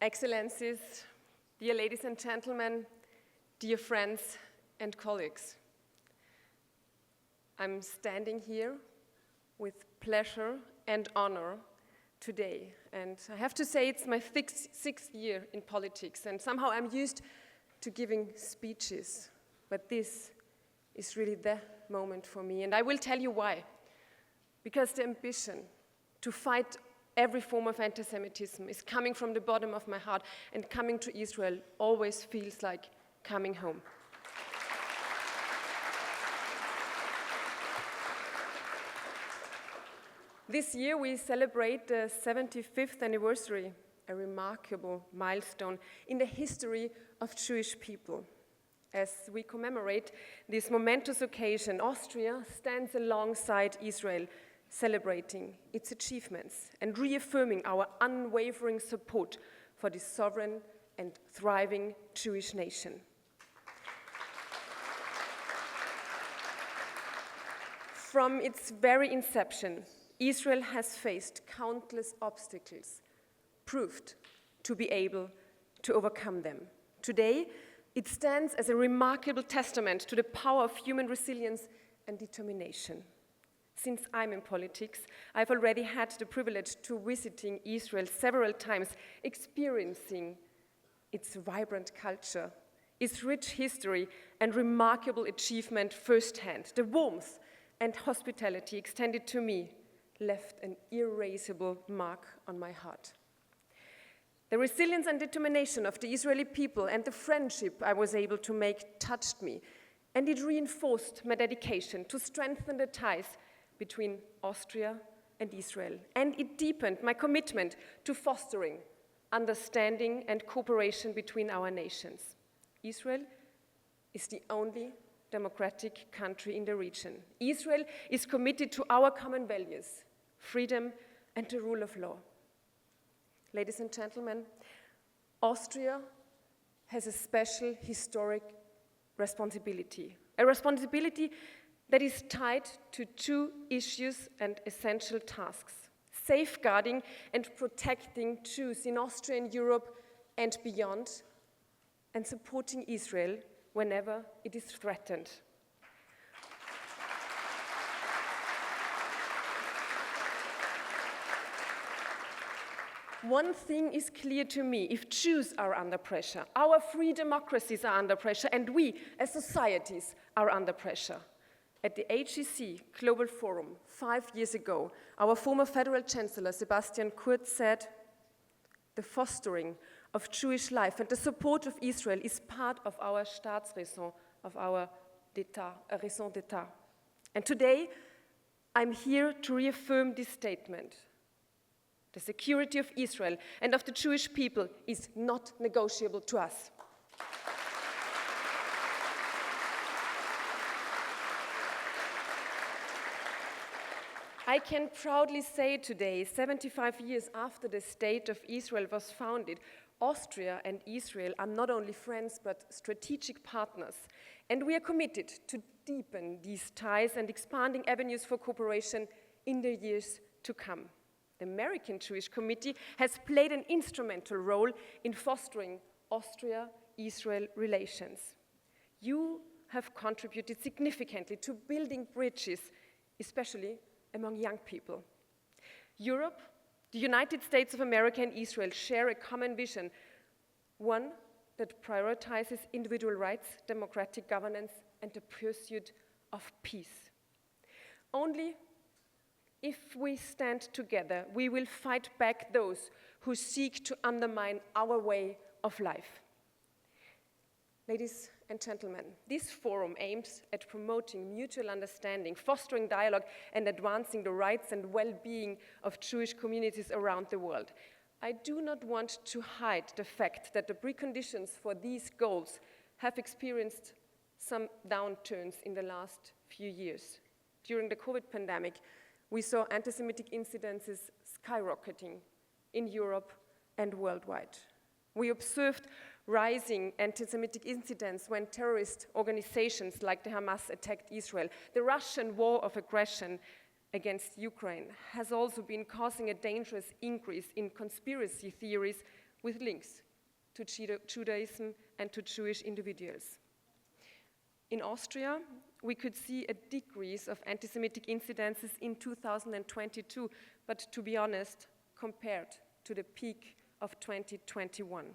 Excellencies, dear ladies and gentlemen, dear friends and colleagues. I'm standing here with pleasure and honor today, and I have to say it's my sixth year in politics, and somehow I'm used to giving speeches, but this is really the moment for me, and I will tell you why. Because the ambition to fight every form of anti-Semitism is coming from the bottom of my heart, and coming to Israel always feels like coming home. This year we celebrate the 75th anniversary, a remarkable milestone in the history of Jewish people. As we commemorate this momentous occasion, Austria stands alongside Israel, celebrating its achievements and reaffirming our unwavering support for this sovereign and thriving Jewish nation. From its very inception, Israel has faced countless obstacles, proved to be able to overcome them. Today, it stands as a remarkable testament to the power of human resilience and determination. Since I'm in politics, I've already had the privilege to visiting Israel several times, experiencing its vibrant culture, its rich history, and remarkable achievement firsthand. The warmth and hospitality extended to me left an erasable mark on my heart. The resilience and determination of the Israeli people and the friendship I was able to make touched me, and it reinforced my dedication to strengthen the ties between Austria and Israel, and it deepened my commitment to fostering understanding and cooperation between our nations. Israel is the only democratic country in the region. Israel is committed to our common values, freedom and the rule of law. Ladies and gentlemen, Austria has a special historic responsibility, a responsibility that is tied to two issues and essential tasks: safeguarding and protecting Jews in Austrian Europe and beyond, and supporting Israel whenever it is threatened. One thing is clear to me: if Jews are under pressure, our free democracies are under pressure, and we as societies are under pressure. At the AJC Global Forum 5 years ago, our former Federal Chancellor Sebastian Kurz said, "The fostering of Jewish life and the support of Israel is part of our Staatsräson, of our raison d'etat." And today, I'm here to reaffirm this statement. The security of Israel and of the Jewish people is not negotiable to us. I can proudly say today, 75 years after the State of Israel was founded, Austria and Israel are not only friends but strategic partners, and we are committed to deepen these ties and expanding avenues for cooperation in the years to come. The American Jewish Committee has played an instrumental role in fostering Austria-Israel relations. You have contributed significantly to building bridges, especially among young people. Europe, the United States of America, and Israel share a common vision, one that prioritizes individual rights, democratic governance, and the pursuit of peace. Only if we stand together, we will fight back those who seek to undermine our way of life. Ladies and gentlemen, this forum aims at promoting mutual understanding, fostering dialogue, and advancing the rights and well-being of Jewish communities around the world. I do not want to hide the fact that the preconditions for these goals have experienced some downturns in the last few years. During the COVID pandemic, we saw anti-Semitic incidences skyrocketing in Europe and worldwide. We observed rising anti-Semitic incidents when terrorist organizations like the Hamas attacked Israel. The Russian war of aggression against Ukraine has also been causing a dangerous increase in conspiracy theories with links to Judaism and to Jewish individuals. In Austria, we could see a decrease of anti-Semitic incidences in 2022, but to be honest, compared to the peak of 2021.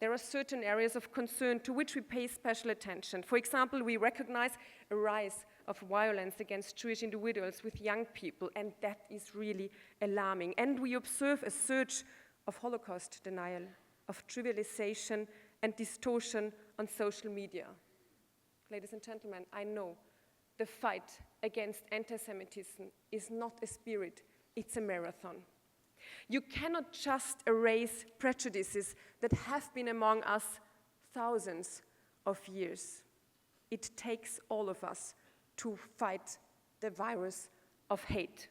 There are certain areas of concern to which we pay special attention. For example, we recognize a rise of violence against Jewish individuals with young people, and that is really alarming. And we observe a surge of Holocaust denial, of trivialization and distortion on social media. Ladies and gentlemen, I know the fight against anti-Semitism is not a sprint, it's a marathon. You cannot just erase prejudices that have been among us thousands of years. It takes all of us to fight the virus of hate.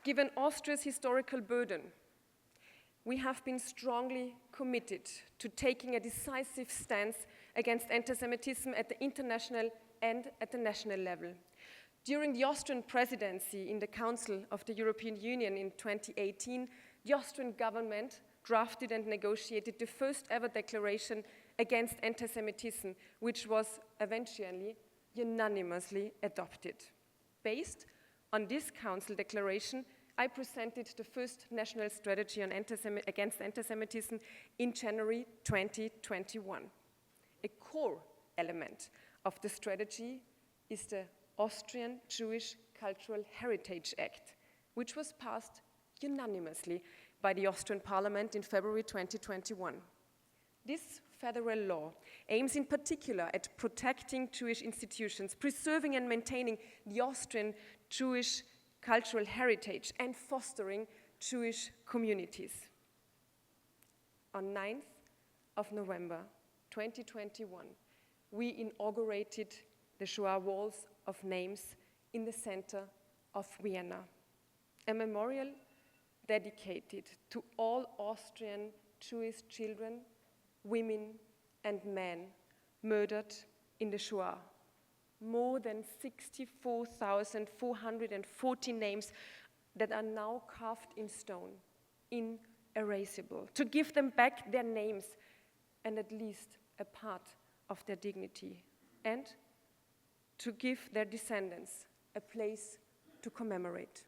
Given Austria's historical burden, we have been strongly committed to taking a decisive stance against anti-Semitism at the international and at the national level. During the Austrian presidency in the Council of the European Union in 2018, the Austrian government drafted and negotiated the first ever declaration against anti-Semitism, which was eventually unanimously adopted. Based on this Council declaration, I presented the first national strategy on against anti-Semitism in January 2021. A core element of the strategy is the Austrian Jewish Cultural Heritage Act, which was passed unanimously by the Austrian Parliament in February 2021. This federal law aims in particular at protecting Jewish institutions, preserving and maintaining the Austrian Jewish cultural heritage, and fostering Jewish communities. On 9th of November 2021, we inaugurated the Shoah Walls of Names in the center of Vienna, a memorial dedicated to all Austrian Jewish children, women, and men murdered in the Shoah. More than 64,440 names that are now carved in stone, inerasable, to give them back their names and at least a part of their dignity, and to give their descendants a place to commemorate.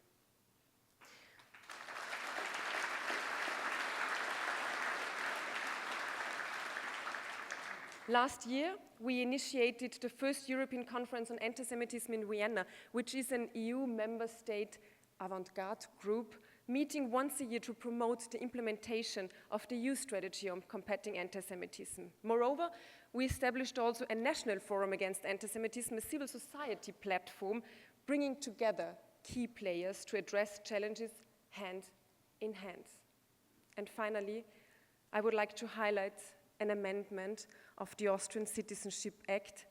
Last year, we initiated the first European Conference on Anti-Semitism in Vienna, which is an EU member state avant-garde group meeting once a year to promote the implementation of the EU strategy on combating anti-Semitism. Moreover, we established also a national forum against anti-Semitism, a civil society platform, bringing together key players to address challenges hand in hand. And finally, I would like to highlight an amendment of the Austrian Citizenship Act,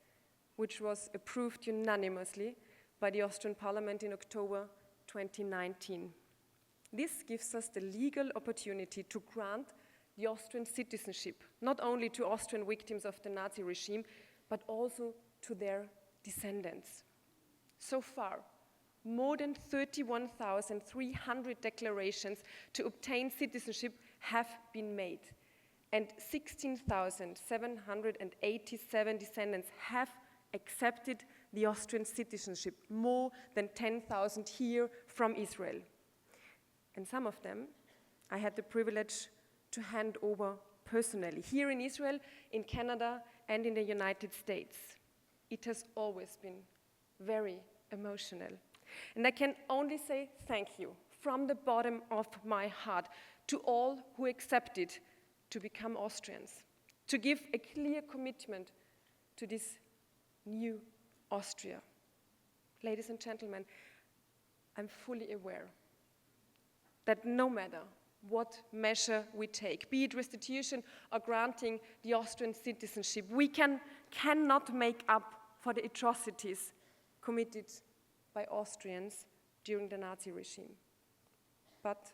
which was approved unanimously by the Austrian Parliament in October 2019. This gives us the legal opportunity to grant the Austrian citizenship, not only to Austrian victims of the Nazi regime, but also to their descendants. So far, more than 31,300 declarations to obtain citizenship have been made, and 16,787 descendants have accepted the Austrian citizenship, more than 10,000 here from Israel. And some of them I had the privilege to hand over personally, here in Israel, in Canada, and in the United States. It has always been very emotional. And I can only say thank you from the bottom of my heart to all who accepted to become Austrians, to give a clear commitment to this new Austria. Ladies and gentlemen, I'm fully aware that no matter what measure we take, be it restitution or granting the Austrian citizenship, we cannot make up for the atrocities committed by Austrians during the Nazi regime. But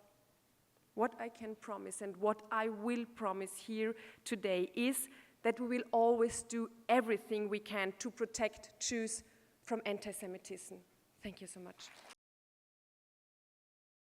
what I can promise and what I will promise here today is that we will always do everything we can to protect Jews from anti-Semitism. Thank you so much.